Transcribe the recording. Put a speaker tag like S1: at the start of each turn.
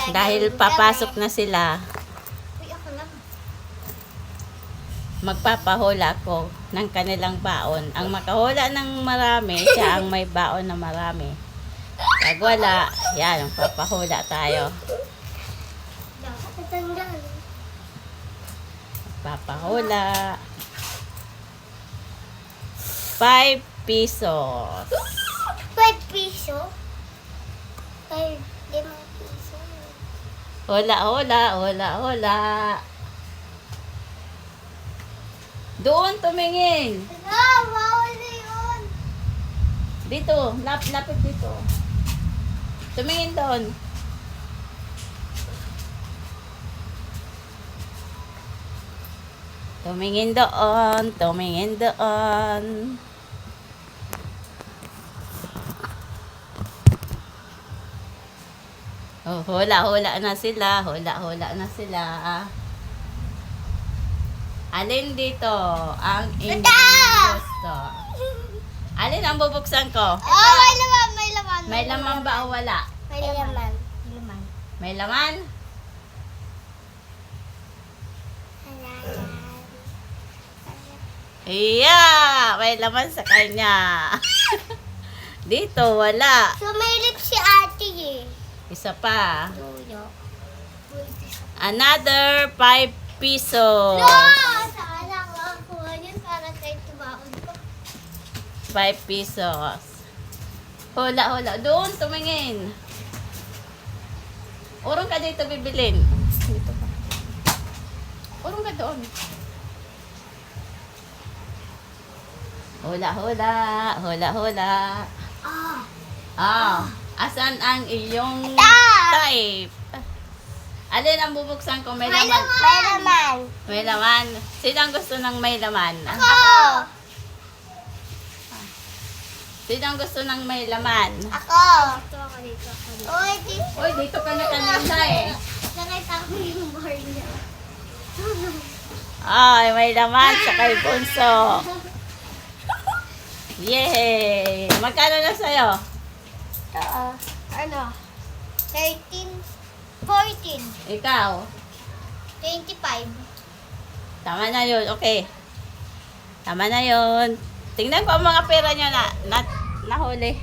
S1: Dahil papasok na sila,
S2: Uy, ako lang.
S1: magpapahula ko ng kanilang baon. Ang makahula ng marami, siya ang may baon na marami. Pag wala, yan, papahula tayo.
S2: Dapat natanggal.
S1: Papahula. 5 pesos.
S2: 5 piso? 5 piso.
S1: Hula, hula, hula, hula. Doon tumingin.
S2: Bawal na yun.
S1: Dito, lapit dito. Tumingin doon. Tumingin doon, tumingin doon. Oh, hula-hula na sila, hula-hula na sila. Alin dito ang inyong gusto? Alin ang bubuksan ko?
S2: Oh, may laman, may laman.
S1: May laman ba o wala?
S2: May laman. Laman.
S1: May laman? Iya, may laman sa kanya. Dito, wala.
S2: So, may lips si ate eh.
S1: Isa pa.
S2: Tuyo.
S1: Another 5 pesos.
S2: No! Saan ako kuha yun para kay tumaon ko?
S1: 5 pesos. Hula, hula. Doon, tumingin. Urong ka dito bibilin. Dito ka. Urong ka doon. Hula, hula. Hula, hula.
S2: Ah.
S1: Ah, asan ang iyong type? Alin ang bubuksan ko? May
S2: May
S1: laman.
S2: laman. May laman.
S1: May laman. Sino ang gusto ng may laman?
S2: Ako.
S1: Sino ang gusto ng may laman?
S2: Ako. Dito ako dito. Uy, dito.
S1: Uy, dito ka na kanina eh.
S2: Nakita ko yung bar niya.
S1: Ay, may laman sa kay Bunso. Yay! Magkano na sa'yo?
S2: Ano? 13, 14,
S1: Ikaw?
S2: 25.
S1: Tama na yun. Okay. Tama na yun. Tingnan ko ang mga pera nyo na nahuli.